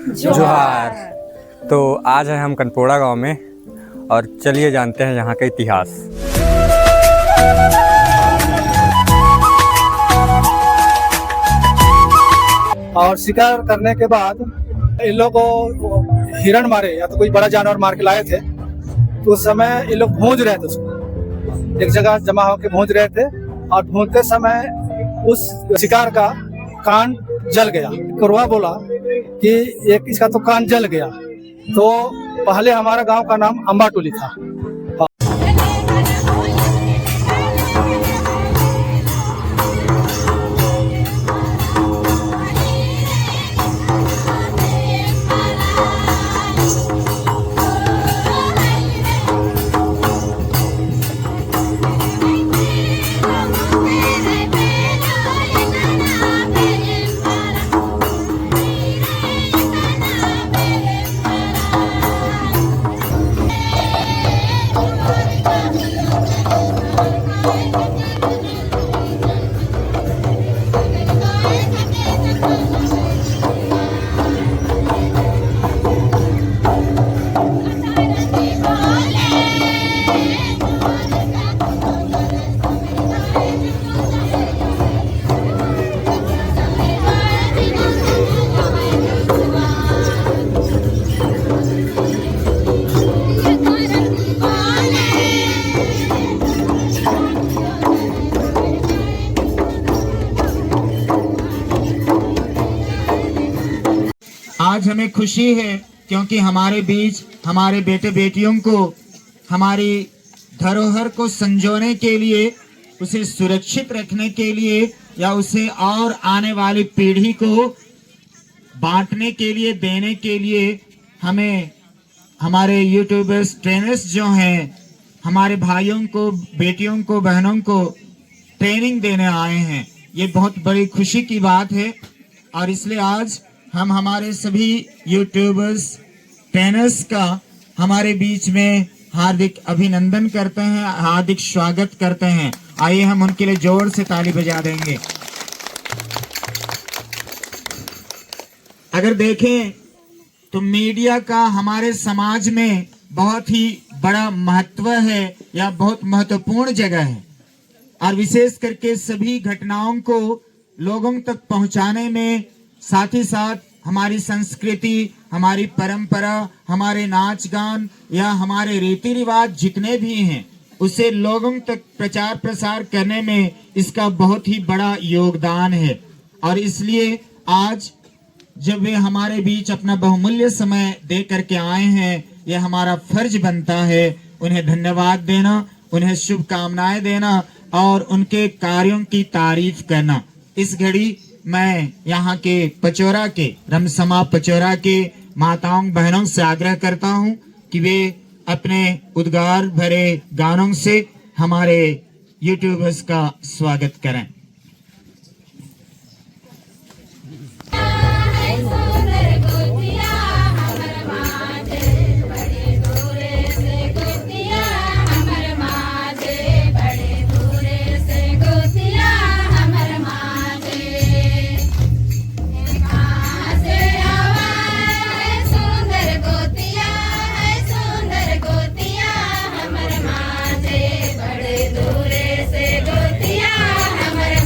जोहार। तो आज है हम कनपोड़ा गांव में और चलिए जानते हैं यहाँ का इतिहास। और शिकार करने के बाद इन लोग हिरण मारे या तो कोई बड़ा जानवर मार के लाए थे, तो उस समय ये लोग भूंज रहे थे, उसको एक जगह जमा होकर भूंज रहे थे और भूंजते समय उस शिकार का कान जल गया। कुरवा बोला कि एक इसका तो कान जल गया। तो पहले हमारा गांव का नाम अम्बाटोली था। आज हमें खुशी है क्योंकि हमारे बीच हमारे बेटे बेटियों को हमारी धरोहर को संजोने के लिए, उसे सुरक्षित रखने के लिए या उसे और आने वाली पीढ़ी को बांटने के लिए, देने के लिए हमें हमारे यूट्यूबर्स ट्रेनर्स जो हैं हमारे भाइयों को, बेटियों को, बहनों को ट्रेनिंग देने आए हैं। ये बहुत बड़ी खुशी की बात है और इसलिए आज हम हमारे सभी यूट्यूबर्स ट्रेनर्स का हमारे बीच में हार्दिक अभिनंदन करते हैं, हार्दिक स्वागत करते हैं। आइए हम उनके लिए जोर से ताली बजा देंगे। अगर देखें तो मीडिया का हमारे समाज में बहुत ही बड़ा महत्व है या बहुत महत्वपूर्ण जगह है और विशेष करके सभी घटनाओं को लोगों तक पहुंचाने में, साथ ही साथ हमारी संस्कृति, हमारी परंपरा, हमारे नाच गान या हमारे रीति रिवाज जितने भी हैं उसे लोगों तक प्रचार प्रसार करने में इसका बहुत ही बड़ा योगदान है। और इसलिए आज जब वे हमारे बीच अपना बहुमूल्य समय दे करके आए हैं, यह हमारा फर्ज बनता है उन्हें धन्यवाद देना, उन्हें शुभकामनाएं देना और उनके कार्यों की तारीफ करना। इस घड़ी मैं यहाँ के पचौरा के रमसमा पचौरा के माताओं बहनों से आग्रह करता हूँ कि वे अपने उद्गार भरे गानों से हमारे यूट्यूबर्स का स्वागत करें। हमर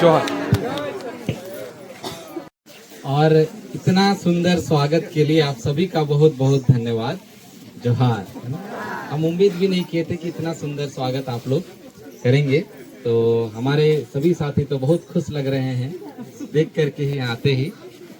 जोहर। और इतना सुंदर स्वागत के लिए आप सभी का बहुत बहुत धन्यवाद। जोहार। हम उम्मीद भी नहीं किए थे कि इतना सुंदर स्वागत आप लोग करेंगे, तो हमारे सभी साथी तो बहुत खुश लग रहे हैं देख करके ही आते ही।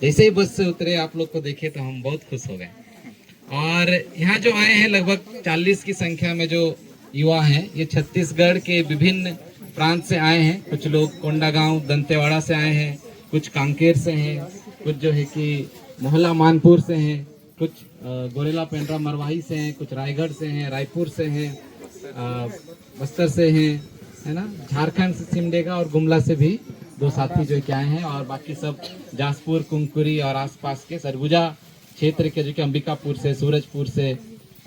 जैसे ही बस से उतरे आप लोग को देखे तो हम बहुत खुश हो गए। और यहाँ जो आए हैं लगभग 40 की संख्या में जो युवा हैं, ये छत्तीसगढ़ के विभिन्न प्रांत से आए हैं। कुछ लोग कोंडागांव दंतेवाड़ा से आए हैं, कुछ कांकेर से हैं, कुछ जो है कि मोहल्ला मानपुर से हैं, कुछ गोरेला पेंड्रा मरवाही से हैं, कुछ रायगढ़ से हैं, रायपुर से हैं, बस्तर से हैं, है ना, झारखंड से सिमडेगा और गुमला से भी 2 साथी जो कि आए हैं। और बाकी सब जासपुर, कुंकुरी और आसपास के सरगुजा क्षेत्र के जो कि अंबिकापुर से, सूरजपुर से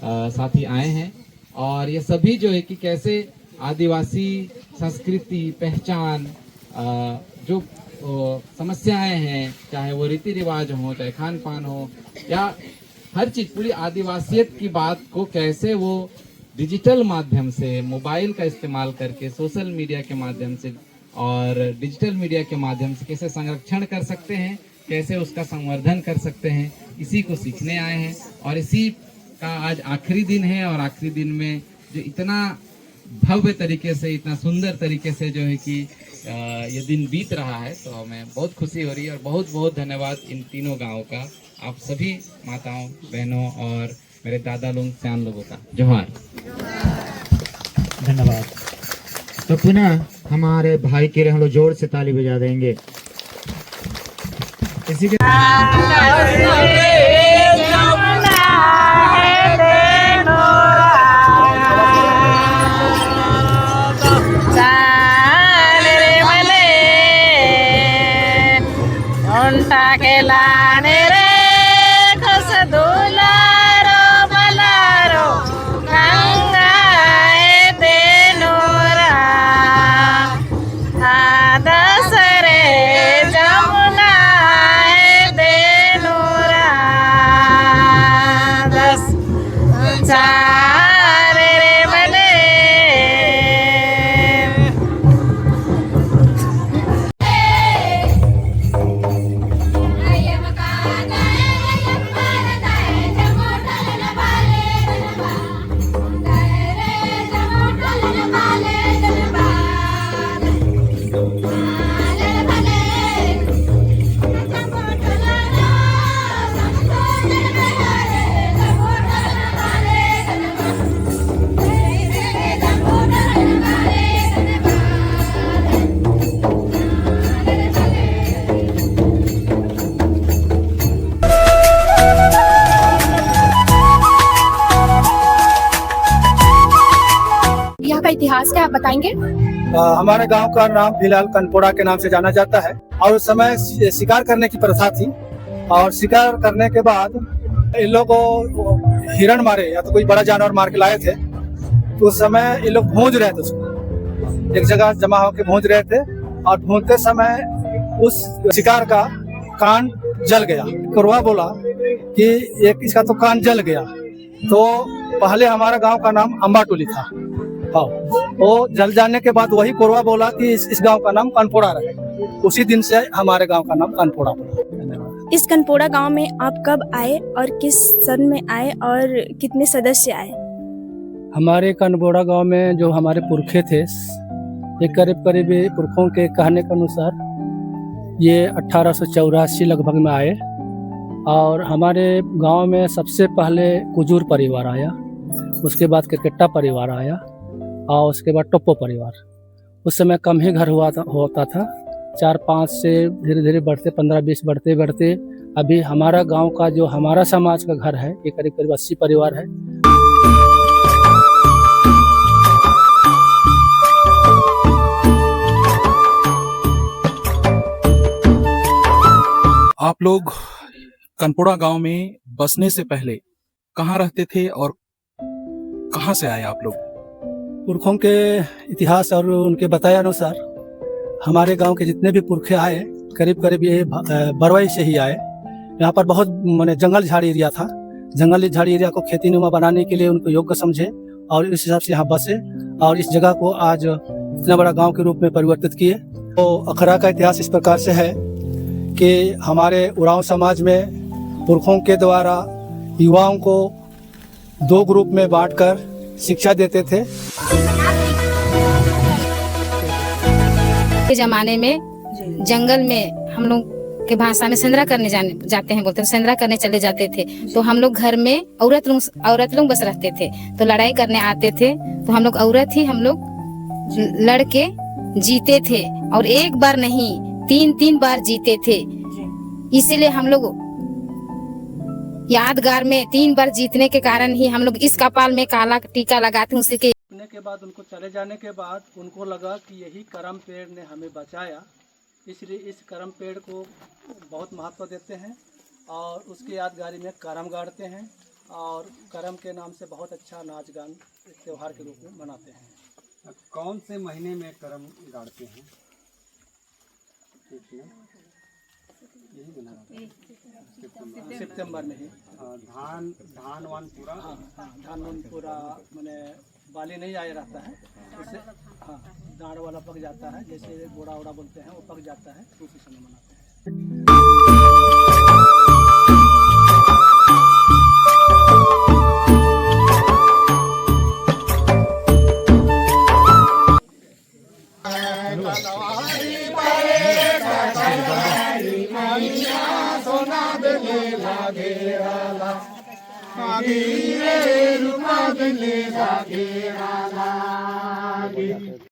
साथी आए हैं। और ये सभी जो है कि कैसे आदिवासी संस्कृति, पहचान, जो समस्याएं हैं, चाहे वो रीति रिवाज हो, चाहे खान पान हो, या हर चीज पूरी आदिवासियत की बात को कैसे वो डिजिटल माध्यम से, मोबाइल का इस्तेमाल करके, सोशल मीडिया के माध्यम से और डिजिटल मीडिया के माध्यम से कैसे संरक्षण कर सकते हैं, कैसे उसका संवर्धन कर सकते हैं, इसी को सीखने आए हैं। और इसी का आज आखिरी दिन है, और आखिरी दिन में जो इतना भव्य तरीके से, इतना सुंदर तरीके से जो है कि ये दिन बीत रहा है, तो हमें बहुत खुशी हो रही है। और बहुत बहुत धन्यवाद इन तीनों गाँव का, आप सभी माताओं, बहनों और मेरे दादा लोग, सियान लोगों का। जोहार। धन्यवाद। तो पुनः हमारे भाई के लिए हम लोग जोर से ताली बजा देंगे। इसी के यहाँ का इतिहास क्या आप बताएंगे? हमारे गांव का नाम फिलहाल कनपोड़ा के नाम से जाना जाता है। और उस समय शिकार करने की प्रथा थी, और शिकार करने के बाद इन लोग को हिरण मारे या तो कोई बड़ा जानवर मार के लाए थे, तो उस समय ये लोग भूंज रहे थे, उसको एक जगह जमा होकर भूंज रहे थे। और भूंजते समय उस शिकार का कान जल गया। कुरवा बोला कि एक इसका तो कान जल गया। तो पहले हमारा गांव का नाम अम्बाटोली था। हाँ, वो जल जाने के बाद वही कोरवा बोला कि इस गांव का नाम कनपोड़ा रहे। उसी दिन से हमारे गांव का नाम कनपोड़ा पड़ा। इस कनपोड़ा गांव में आप कब आए और किस सन में आए और कितने सदस्य आए? हमारे कनपोड़ा गांव में जो हमारे पुरखे थे, ये करीब करीब पुरखों के कहने के अनुसार ये 1884 लगभग में आए। और हमारे गांव में सबसे पहले कुजूर परिवार आया, उसके बाद किरकेट्टा परिवार आया, और उसके बाद टोप्पो परिवार। उस समय कम ही घर होता था, 4-5 से धीरे धीरे बढ़ते 15-20 बढ़ते बढ़ते अभी हमारा गांव का जो हमारा समाज का घर है, ये करीब करीब 80 परिवार है। आप लोग कनपोड़ा गांव में बसने से पहले कहाँ रहते थे और कहाँ से आए आप लोग? पुरखों के इतिहास और उनके बताए अनुसार हमारे गांव के जितने भी पुरखे आए करीब करीब ये बरवाई से ही आए। यहाँ पर बहुत माने जंगल झाड़ी एरिया था। जंगल झाड़ी एरिया को खेती नुमा बनाने के लिए उनको योग्य समझे और इस हिसाब से यहाँ बसे और इस जगह को आज इतना बड़ा गांव के रूप में परिवर्तित किए। तो अखरा का इतिहास इस प्रकार से है कि हमारे उरांव समाज में पुरखों के द्वारा युवाओं को 2 ग्रुप में बांटकर शिक्षा देते थे। के ज़माने में जंगल में हम लोग के भाषा में सेंद्रा करने जाते हैं बोलते हैं, सेंद्रा करने चले जाते थे। तो हम लोग घर में औरत लोग बस रहते थे, तो लड़ाई करने आते थे तो हम लोग औरत ही हम लोग लड़के जीते थे, और एक बार नहीं 3 बार जीते थे। इसीलिए हम लोग यादगार में 3 बार जीतने के कारण ही हम लोग इस कपाल में काला टीका लगाते हैं। उसी के बाद उनको चले जाने के बाद उनको लगा कि यही करम पेड़ ने हमें बचाया, इसलिए इस करम पेड़ को बहुत महत्व देते हैं और उसकी यादगारी में करम गाड़ते हैं, और करम के नाम से बहुत अच्छा नाच गान त्यौहार के रूप में मनाते हैं। कौन से महीने में करम गाड़ते हैं? सितंबर में ही। धान वान पूरा, हाँ, धान वान पूरा मैंने बाली नहीं आया रहता है, उससे हाँ दाढ़ वाला पक जाता है, जैसे गोड़ा वोड़ा बोलते हैं वो पक जाता है, तो उसी समय मनाते हैं।